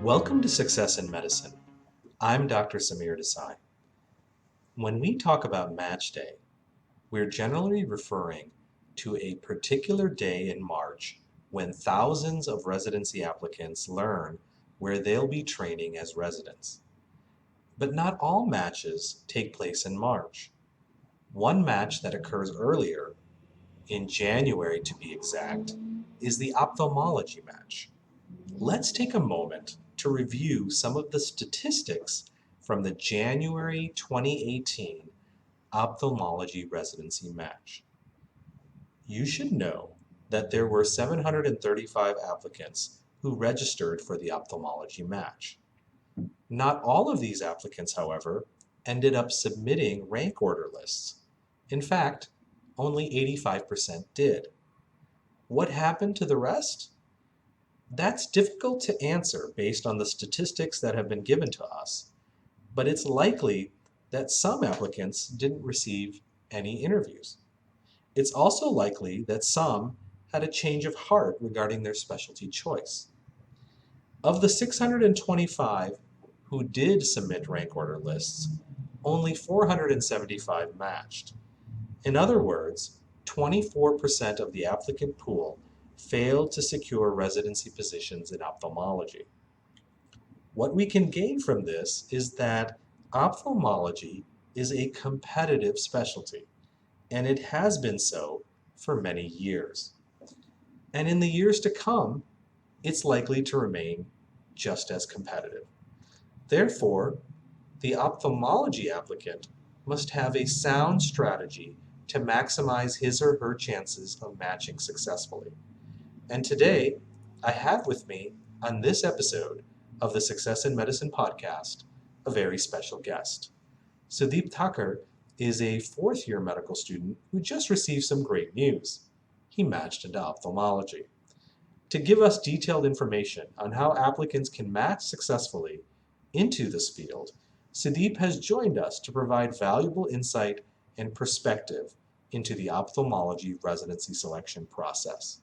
Welcome to Success in Medicine. I'm Dr. Samir Desai. When we talk about Match Day, we're generally referring to a particular day in March when thousands of residency applicants learn where they'll be training as residents. But not all matches take place in March. One match that occurs earlier, in January to be exact, is the Ophthalmology Match. Let's take a moment to review some of the statistics from the January 2018 Ophthalmology Residency Match. You should know that there were 735 applicants who registered for the Ophthalmology Match. Not all of these applicants, however, ended up submitting rank order lists. In fact, only 85% did. What happened to the rest? That's difficult to answer based on the statistics that have been given to us, but it's likely that some applicants didn't receive any interviews. It's also likely that some had a change of heart regarding their specialty choice. Of the 625 who did submit rank order lists, only 475 matched. In other words, 24% of the applicant pool failed to secure residency positions in ophthalmology. What we can gain from this is that ophthalmology is a competitive specialty, and it has been so for many years. And in the years to come, it's likely to remain just as competitive. Therefore, the ophthalmology applicant must have a sound strategy to maximize his or her chances of matching successfully. And today, I have with me on this episode of the Success in Medicine podcast a very special guest. Sudip Thakar is a fourth-year medical student who just received some great news. He matched into ophthalmology. To give us detailed information on how applicants can match successfully into this field, Sudip has joined us to provide valuable insight and perspective into the ophthalmology residency selection process.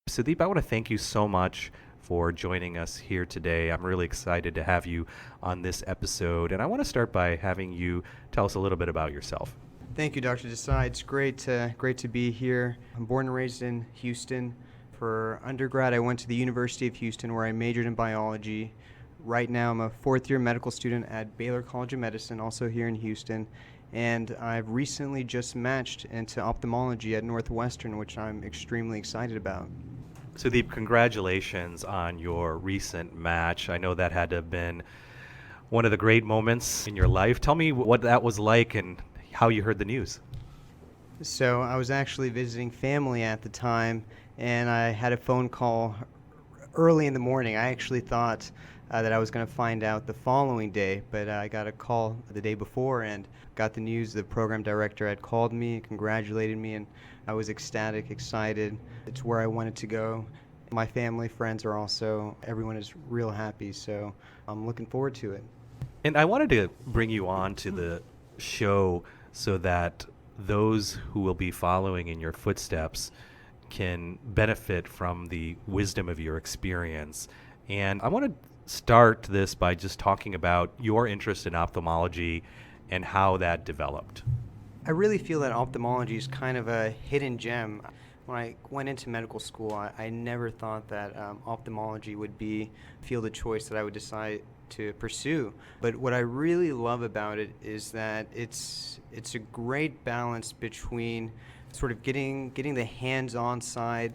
Sudip, I want to thank you so much for joining us here today. I'm really excited to have you on this episode, and I want to start by having you tell us a little bit about yourself. Thank you, Dr. Desai. It's great to be here. I'm born and raised in Houston. For undergrad, I went to the University of Houston where I majored in biology. Right now, I'm a fourth-year medical student at Baylor College of Medicine, also here in Houston. And I've recently just matched into ophthalmology at Northwestern, which I'm extremely excited about. Sudip, congratulations on your recent match. I know that had to have been one of the great moments in your life. Tell me what that was like and how you heard the news. So I was actually visiting family at the time, and I had a phone call early in the morning. I actually thought that I was going to find out the following day, but I got a call the day before and got the news. The program director had called me, congratulated me, and I was ecstatic, excited. It's where I wanted to go. My family, friends are also, everyone is real happy, so I'm looking forward to it. And I wanted to bring you on to the show so that those who will be following in your footsteps can benefit from the wisdom of your experience. And I want to start this by just talking about your interest in ophthalmology and how that developed. I really feel that ophthalmology is kind of a hidden gem. When I went into medical school, I never thought that ophthalmology would be a field of choice that I would decide to pursue. But what I really love about it is that it's a great balance between sort of getting the hands-on side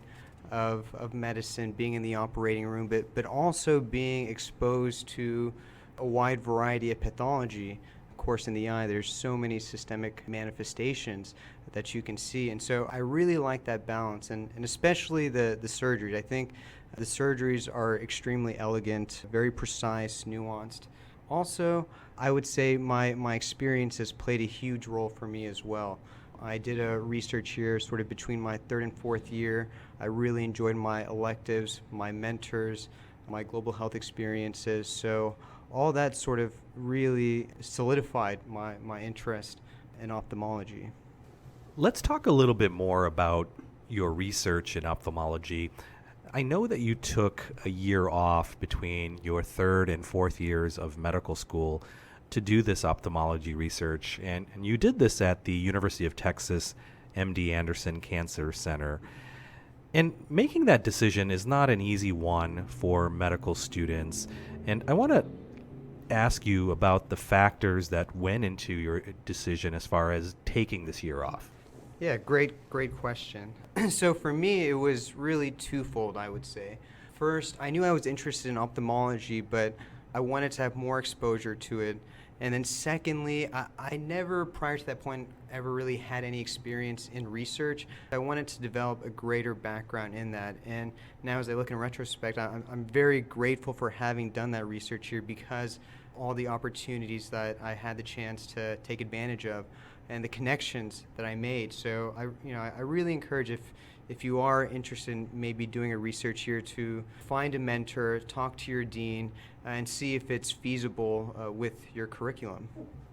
of medicine, being in the operating room, but also being exposed to a wide variety of pathology. Of course, in the eye, there's so many systemic manifestations that you can see. And so I really like that balance, and especially the surgeries. I think the surgeries are extremely elegant, very precise, nuanced. Also, I would say my experience has played a huge role for me as well. I did a research year sort of between my third and fourth year. I really enjoyed my electives, my mentors, my global health experiences. So all that sort of really solidified my interest in ophthalmology. Let's talk a little bit more about your research in ophthalmology. I know that you took a year off between your third and fourth years of medical school to do this ophthalmology research, and you did this at the University of Texas MD Anderson Cancer Center. And making that decision is not an easy one for medical students. And I want to ask you about the factors that went into your decision as far as taking this year off. Yeah, great question. So for me, it was really twofold, I would say. First, I knew I was interested in ophthalmology, but I wanted to have more exposure to it. And then secondly, I never, prior to that point, ever really had any experience in research. I wanted to develop a greater background in that. And now as I look in retrospect, I'm very grateful for having done that research here, because all the opportunities that I had the chance to take advantage of and the connections that I made. So I really encourage, if you are interested in maybe doing a research year, to find a mentor, talk to your dean, and see if it's feasible with your curriculum.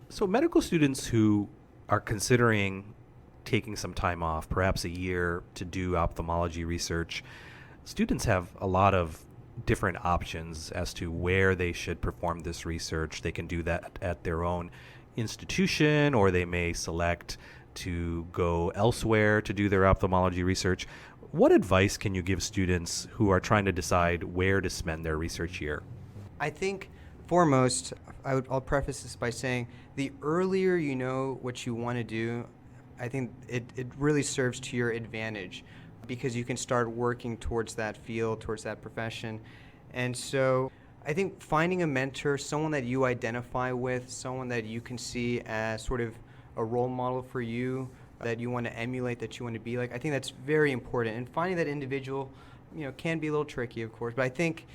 So medical students who are considering taking some time off, perhaps a year, to do ophthalmology research, students have a lot of different options as to where they should perform this research. They can do that at their own institution, or they may select to go elsewhere to do their ophthalmology research. What advice can you give students who are trying to decide where to spend their research year? I think foremost, I'll preface this by saying the earlier you know what you want to do, I think it really serves to your advantage, because you can start working towards that field, towards that profession. And so I think finding a mentor, someone that you identify with, someone that you can see as sort of a role model for you, that you want to emulate, that you want to be like, I think that's very important. And finding that individual, can be a little tricky, of course, but I think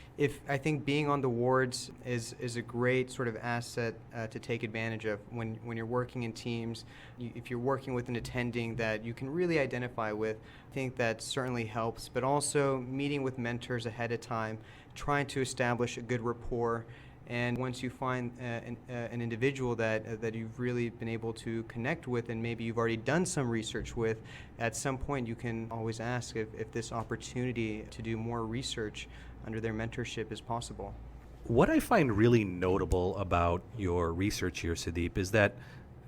being on the wards is a great sort of asset to take advantage of when you're working in teams. If you're working with an attending that you can really identify with, I think that certainly helps. But also meeting with mentors ahead of time, trying to establish a good rapport. And once you find an individual that you've really been able to connect with, and maybe you've already done some research with, at some point you can always ask if this opportunity to do more research under their mentorship is possible. What I find really notable about your research here, Sudip, is that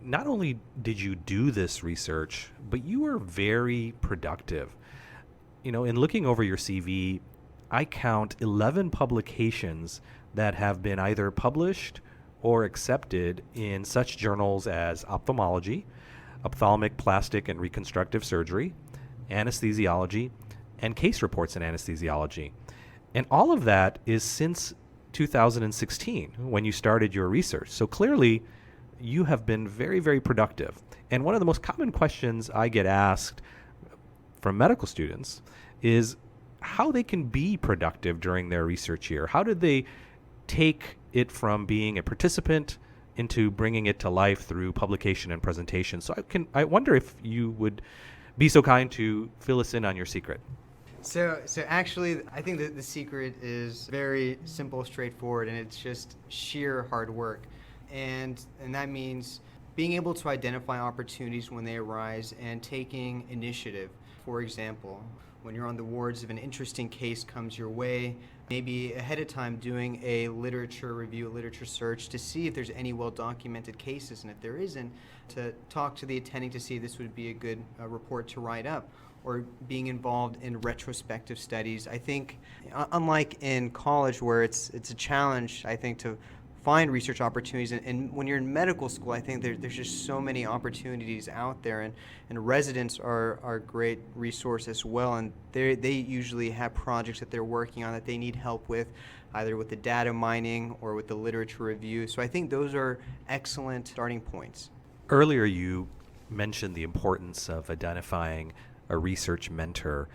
not only did you do this research, but you were very productive. In looking over your CV, I count 11 publications that have been either published or accepted in such journals as Ophthalmology, Ophthalmic, Plastic, and Reconstructive Surgery, Anesthesiology, and Case Reports in Anesthesiology. And all of that is since 2016, when you started your research. So clearly, you have been very, very productive. And one of the most common questions I get asked from medical students is how they can be productive during their research year. How did they take it from being a participant into bringing it to life through publication and presentation? So I wonder if you would be so kind to fill us in on your secret. So actually, I think that the secret is very simple, straightforward, and it's just sheer hard work. And that means being able to identify opportunities when they arise and taking initiative. For example, when you're on the wards, if an interesting case comes your way, maybe ahead of time doing a literature review, a literature search to see if there's any well-documented cases, and if there isn't, to talk to the attending to see if this would be a good report to write up, or being involved in retrospective studies. I think, unlike in college where it's a challenge, I think, to find research opportunities, and when you're in medical school, I think there's just so many opportunities out there, and residents are a great resource as well, and they usually have projects that they're working on that they need help with, either with the data mining or with the literature review. So I think those are excellent starting points. Earlier you mentioned the importance of identifying a research mentor.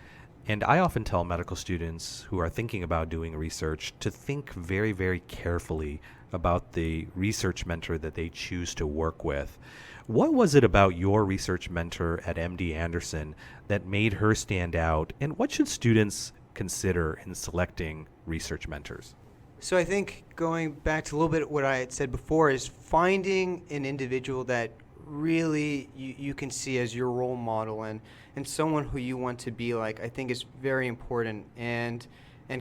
And I often tell medical students who are thinking about doing research to think very, very carefully about the research mentor that they choose to work with. What was it about your research mentor at MD Anderson that made her stand out? And what should students consider in selecting research mentors? So I think going back to a little bit what I had said before is finding an individual that really you can see as your role model and someone who you want to be like, I think is very important, and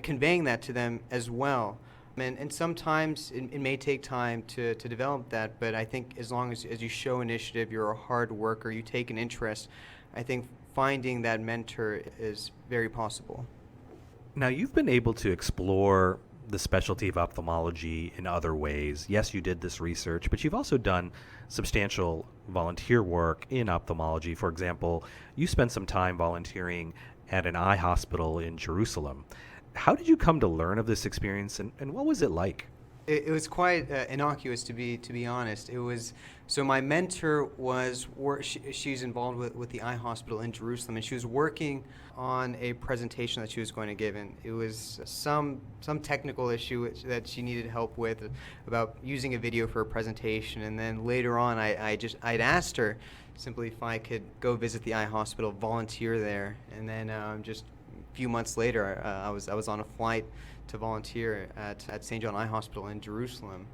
conveying that to them as well. And sometimes it may take time to develop that, but I think as long as you show initiative, you're a hard worker, you take an interest, I think finding that mentor is very possible. Now, you've been able to explore the specialty of ophthalmology in other ways. Yes, you did this research, but you've also done substantial volunteer work in ophthalmology. For example, you spent some time volunteering at an eye hospital in Jerusalem. How did you come to learn of this experience, and what was it like? It was quite innocuous, to be honest. It was so my mentor was she's involved with the eye hospital in Jerusalem, and she was working on a presentation that she was going to give, and it was some technical issue that she needed help with about using a video for a presentation. And then later on, I'd asked her simply if I could go visit the eye hospital, volunteer there, and then just a few months later, I was on a flight to volunteer at St. John Eye Hospital in Jerusalem.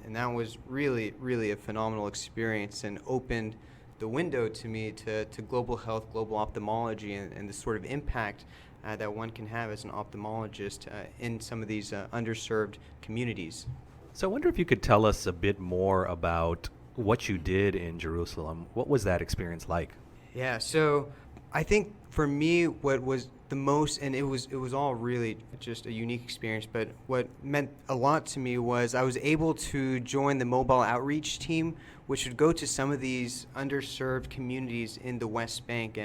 And that was really, really a phenomenal experience and opened the window to me to global health, global ophthalmology, and the sort of impact that one can have as an ophthalmologist in some of these underserved communities. So I wonder if you could tell us a bit more about what you did in Jerusalem. What was that experience like? Yeah, so I think for me what was the most, and it was all really just a unique experience, but what meant a lot to me was I was able to join the mobile outreach team, which would go to some of these underserved communities in the West Bank.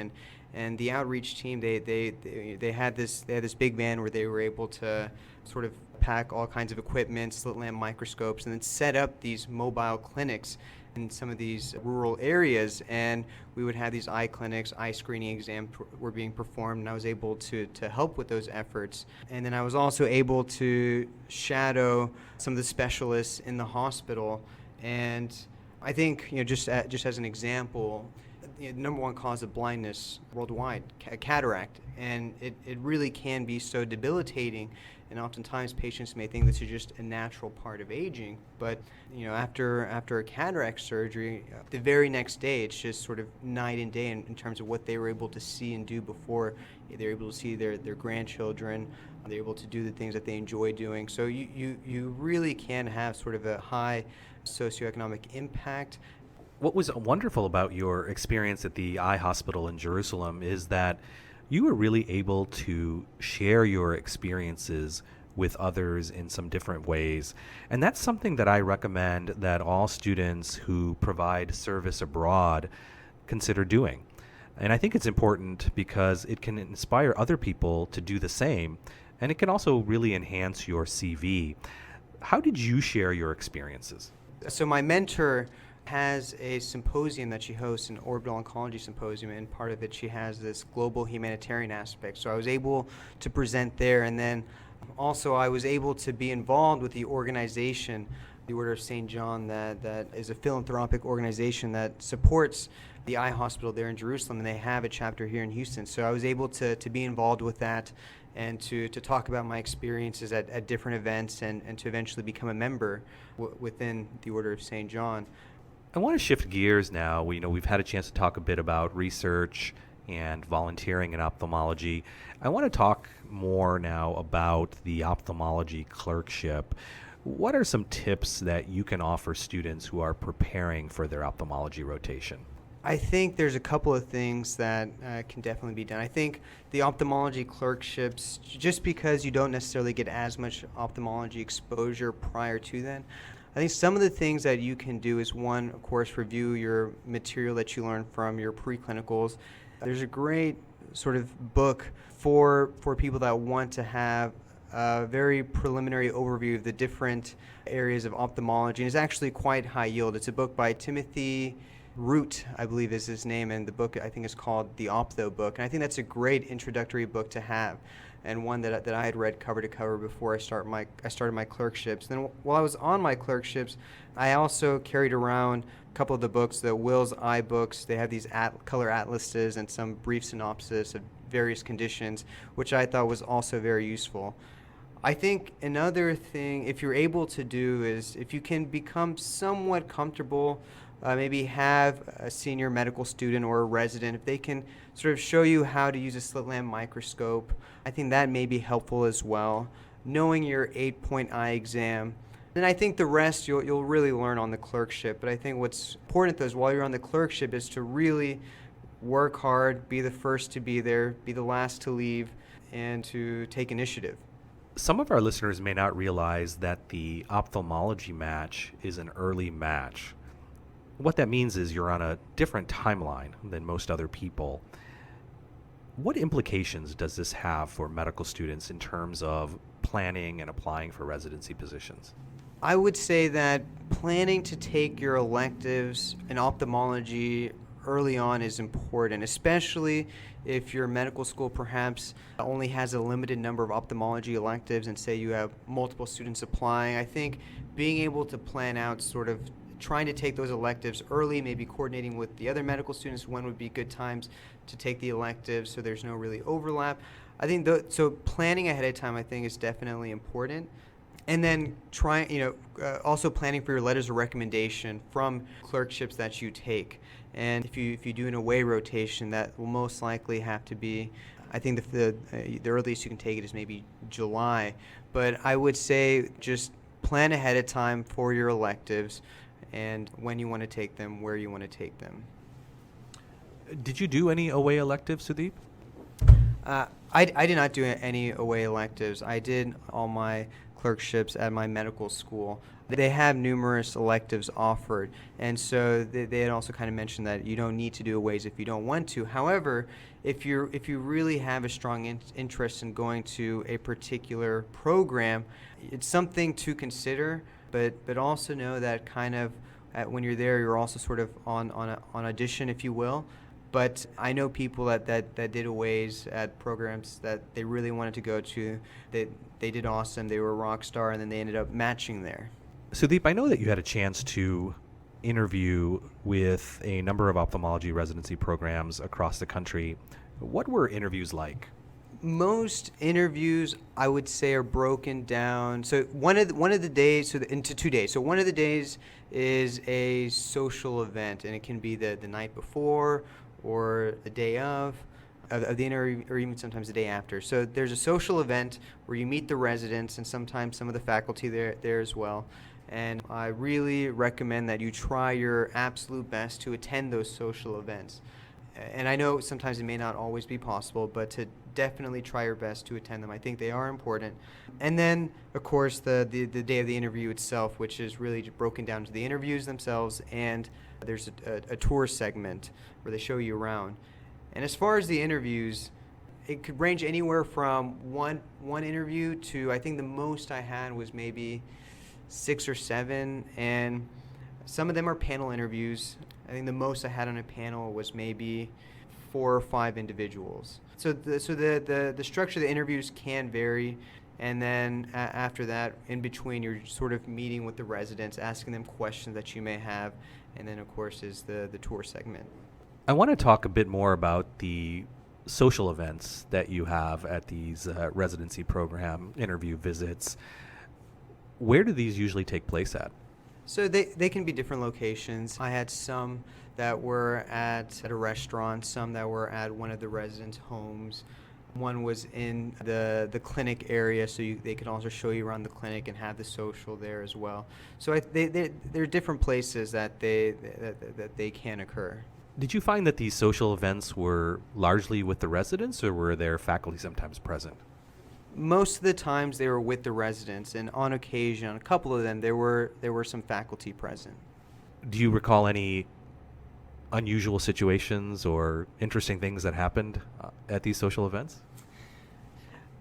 And the outreach team, they had this big van where they were able to sort of pack all kinds of equipment, slit lamp microscopes, and then set up these mobile clinics in some of these rural areas. And we would have these eye clinics, eye screening exams were being performed, and I was able to help with those efforts. And then I was also able to shadow some of the specialists in the hospital. And I think, just as an example, the number one cause of blindness worldwide, cataract, and it really can be so debilitating. And oftentimes patients may think this is just a natural part of aging, but after a cataract surgery, the very next day it's just sort of night and day in terms of what they were able to see and do before. They're able to see their grandchildren. They're able to do the things that they enjoy doing. So you really can have sort of a high socioeconomic impact. What was wonderful about your experience at the eye hospital in Jerusalem is that you were really able to share your experiences with others in some different ways. And that's something that I recommend that all students who provide service abroad consider doing. And I think it's important because it can inspire other people to do the same, and it can also really enhance your CV. How did you share your experiences? So my mentor has a symposium that she hosts, an orbital oncology symposium, and part of it she has this global humanitarian aspect. So I was able to present there, and then also I was able to be involved with the organization, the Order of St. John, that is a philanthropic organization that supports the eye hospital there in Jerusalem, and they have a chapter here in Houston. So I was able to be involved with that and to talk about my experiences at different events and to eventually become a member within the Order of St. John. I want to shift gears now. We've had a chance to talk a bit about research and volunteering in ophthalmology. I want to talk more now about the ophthalmology clerkship. What are some tips that you can offer students who are preparing for their ophthalmology rotation? I think there's a couple of things that can definitely be done. I think the ophthalmology clerkships, just because you don't necessarily get as much ophthalmology exposure prior to then, I think some of the things that you can do is, one, of course, review your material that you learned from your preclinicals. There's a great sort of book for people that want to have a very preliminary overview of the different areas of ophthalmology, and it's actually quite high yield. It's a book by Timothy Root, I believe is his name, and the book I think is called The Ophtho Book, and I think that's a great introductory book to have, and one that I had read cover to cover before I started my clerkships. Then while I was on my clerkships, I also carried around a couple of the books, the Will's Eye books. They have these color atlases and some brief synopsis of various conditions, which I thought was also very useful. I think another thing, if you're able to do, is if you can become somewhat comfortable maybe have a senior medical student or a resident, if they can sort of show you how to use a slit lamp microscope, I think that may be helpful as well. Knowing your 8-point eye exam. And I think the rest you'll really learn on the clerkship. But I think what's important, though, is while you're on the clerkship is to really work hard, be the first to be there, be the last to leave, and to take initiative. Some of our listeners may not realize that the ophthalmology match is an early match. What that means is you're on a different timeline than most other people. What implications does this have for medical students in terms of planning and applying for residency positions? I would say that planning to take your electives in ophthalmology early on is important, especially if your medical school perhaps only has a limited number of ophthalmology electives and say you have multiple students applying. I think being able to plan out sort of trying to take those electives early, maybe coordinating with the other medical students when would be good times to take the electives so there's no really overlap. I think so planning ahead of time I think is definitely important. And then also planning for your letters of recommendation from clerkships that you take. And if you do an away rotation, that will most likely have to be, I think the earliest you can take it is maybe July. But I would say just plan ahead of time for your electives and when you want to take them, where you want to take them. Did you do any away electives, Sudip? I did not do any away electives. I did all my clerkships at my medical school. They have numerous electives offered, and so they had also kind of mentioned that you don't need to do aways if you don't want to. However, if you really have a strong interest in going to a particular program, it's something to consider, but also know that kind of when you're there, you're also sort of on audition, if you will. But I know people that did aways at programs that they really wanted to go to. They did awesome. They were a rock star, and then they ended up matching there. Sudeep, I know that you had a chance to interview with a number of ophthalmology residency programs across the country. What were interviews like? Most interviews, I would say, are broken down. So one of the days, into 2 days. So one of the days is a social event, and it can be the night before or the day of the interview, or even sometimes the day after. So there's a social event where you meet the residents and sometimes some of the faculty there as well. And I really recommend that you try your absolute best to attend those social events. And I know sometimes it may not always be possible, but to definitely try your best to attend them. I think they are important. And then, of course, the day of the interview itself, which is really broken down to the interviews themselves, and there's a tour segment where they show you around. And as far as the interviews, it could range anywhere from one interview to, I think the most I had was maybe 6 or 7, and some of them are panel interviews. I think the most I had on a panel was maybe 4 or 5 individuals. So the structure of the interviews can vary, and then after that, in between, you're sort of meeting with the residents, asking them questions that you may have, and then of course is the tour segment. I want to talk a bit more about the social events that you have at these residency program interview visits. Where do these usually take place at? So they can be different locations. I had some that were at a restaurant, some that were at one of the residents' homes. One was in the clinic area, so they could also show you around the clinic and have the social there as well. So there are different places that they can occur. Did you find that these social events were largely with the residents, or were there faculty sometimes present? Most of the times they were with the residents, and on occasion, on a couple of them, there were some faculty present. Do you recall any unusual situations or interesting things that happened at these social events?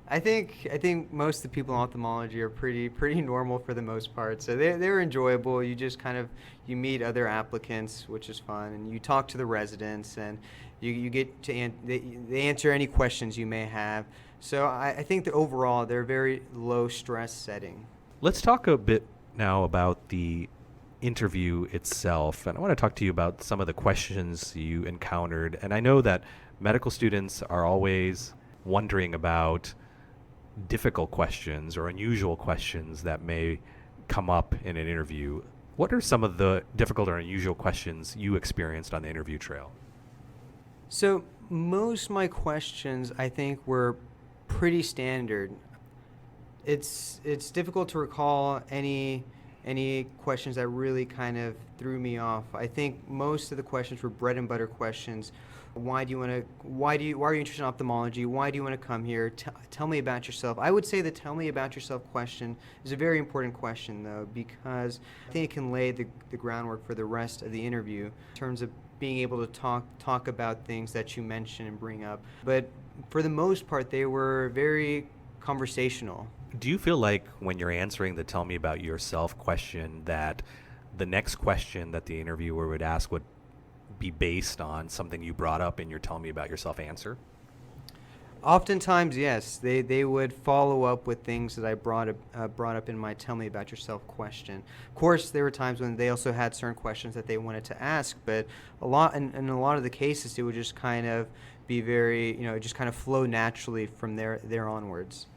I think most of the people in ophthalmology are pretty normal for the most part. So they're enjoyable. You just you meet other applicants, which is fun, and you talk to the residents, and you get to they answer any questions you may have. So I think that overall they're a very low stress setting. Let's talk a bit now about the interview itself, and I want to talk to you about some of the questions you encountered. And I know that medical students are always wondering about difficult questions or unusual questions that may come up in an interview. What are some of the difficult or unusual questions you experienced on the interview trail? So most of my questions, I think, were pretty standard. It's difficult to recall any questions that really kind of threw me off. I think most of the questions were bread and butter questions. Why are you interested in ophthalmology? Why do you want to come here? Tell me about yourself. I would say the tell me about yourself question is a very important question, though, because I think it can lay the groundwork for the rest of the interview in terms of being able to talk about things that you mention and bring up. But for the most part, they were very conversational. Do you feel like when you're answering the tell me about yourself question that the next question that the interviewer would ask would be based on something you brought up in your tell me about yourself answer? Oftentimes, yes, they would follow up with things that I brought up in my tell me about yourself question. Of course, there were times when they also had certain questions that they wanted to ask, but in a lot of the cases, it would just kind of be very, just kind of flow naturally from there onwards.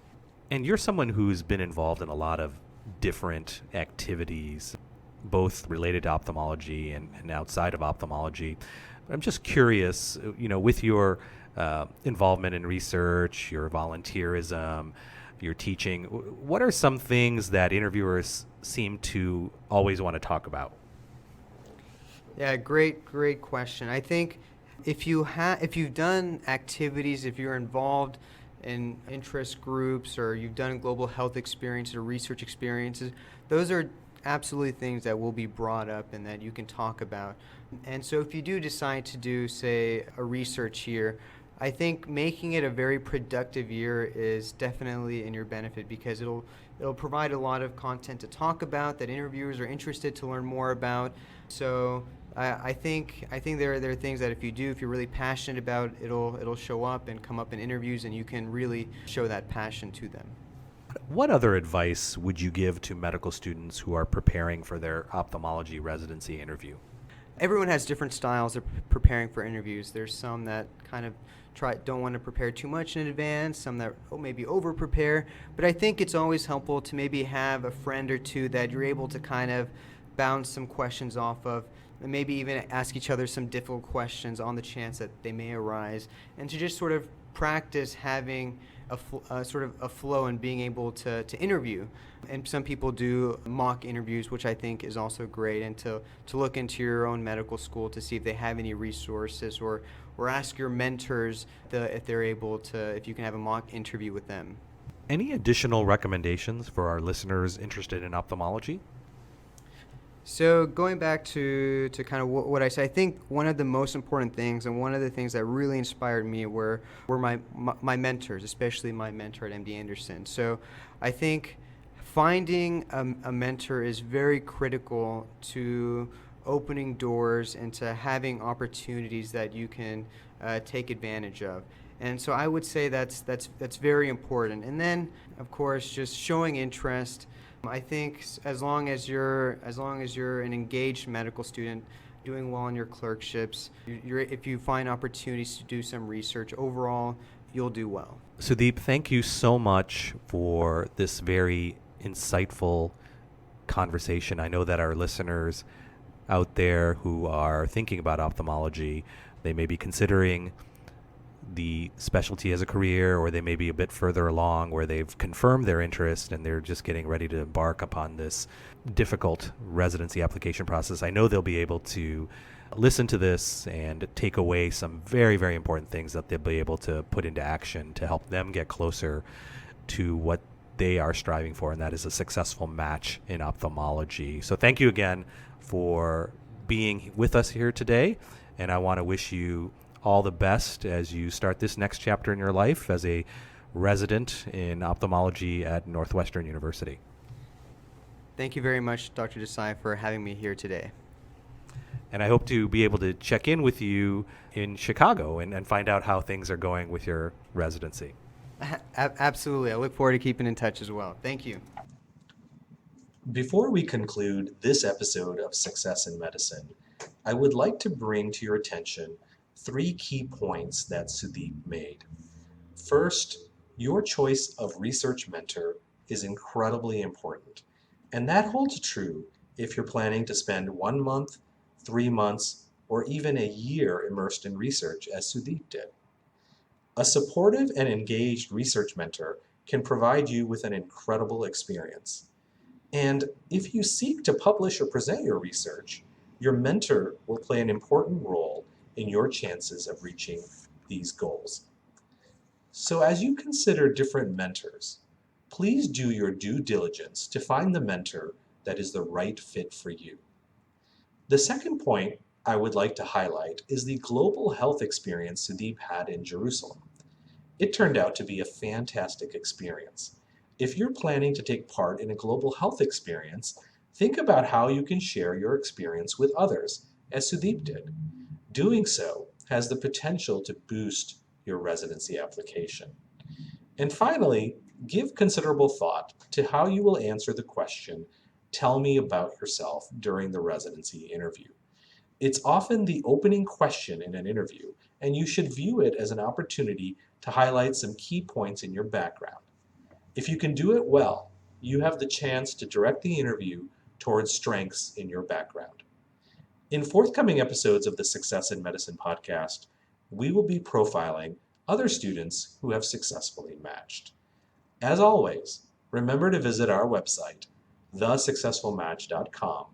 And you're someone who's been involved in a lot of different activities, both related to ophthalmology and outside of ophthalmology. I'm just curious, with your involvement in research, your volunteerism, your teaching, what are some things that interviewers seem to always want to talk about? Yeah, great question. I think if you've done activities, if you're involved in interest groups, or you've done global health experiences or research experiences, those are absolutely things that will be brought up and that you can talk about. And so if you do decide to do, say, a research year, I think making it a very productive year is definitely in your benefit, because it'll provide a lot of content to talk about that interviewers are interested to learn more about. So I think there are things that if you're really passionate about, it'll show up and come up in interviews, and you can really show that passion to them. What other advice would you give to medical students who are preparing for their ophthalmology residency interview? Everyone has different styles of preparing for interviews. There's some that kind of don't want to prepare too much in advance, some that maybe over prepare, but I think it's always helpful to maybe have a friend or two that you're able to kind of bounce some questions off of, and maybe even ask each other some difficult questions on the chance that they may arise, and to just sort of practice having sort of a flow and being able to interview. And some people do mock interviews, which I think is also great, and to look into your own medical school to see if they have any resources, or ask your mentors if they're able to, if you can have a mock interview with them. Any additional recommendations for our listeners interested in ophthalmology? So going back to kind of what I said, I think one of the most important things, and one of the things that really inspired me were my mentors, especially my mentor at MD Anderson. So I think finding a mentor is very critical to opening doors and to having opportunities that you can take advantage of. And so I would say that's very important. And then, of course, just showing interest. I think as long as you're an engaged medical student, doing well in your clerkships, if you find opportunities to do some research, overall, you'll do well. Sudip, thank you so much for this very insightful conversation. I know that our listeners out there who are thinking about ophthalmology, they may be considering the specialty as a career, or they may be a bit further along where they've confirmed their interest and they're just getting ready to embark upon this difficult residency application process. I know they'll be able to listen to this and take away some very, very important things that they'll be able to put into action to help them get closer to what they are striving for, and that is a successful match in ophthalmology. So thank you again for being with us here today, and I want to wish you all the best as you start this next chapter in your life as a resident in ophthalmology at Northwestern University. Thank you very much, Dr. Desai, for having me here today. And I hope to be able to check in with you in Chicago and find out how things are going with your residency. Absolutely. I look forward to keeping in touch as well. Thank you. Before we conclude this episode of Success in Medicine, I would like to bring to your attention 3 key points that Sudip made. First, your choice of research mentor is incredibly important, and that holds true if you're planning to spend 1 month, 3 months, or even a year immersed in research, as Sudip did. A supportive and engaged research mentor can provide you with an incredible experience. And if you seek to publish or present your research, your mentor will play an important role in your chances of reaching these goals. So as you consider different mentors, please do your due diligence to find the mentor that is the right fit for you. The second point I would like to highlight is the global health experience Sudip had in Jerusalem. It turned out to be a fantastic experience. If you're planning to take part in a global health experience, think about how you can share your experience with others, as Sudip did. Doing so has the potential to boost your residency application. And finally, give considerable thought to how you will answer the question, "Tell me about yourself," during the residency interview. It's often the opening question in an interview, and you should view it as an opportunity to highlight some key points in your background. If you can do it well, you have the chance to direct the interview towards strengths in your background. In forthcoming episodes of the Success in Medicine podcast, we will be profiling other students who have successfully matched. As always, remember to visit our website, thesuccessfulmatch.com,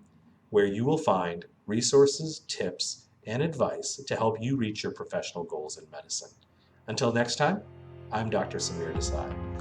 where you will find resources, tips, and advice to help you reach your professional goals in medicine. Until next time, I'm Dr. Samir Desai.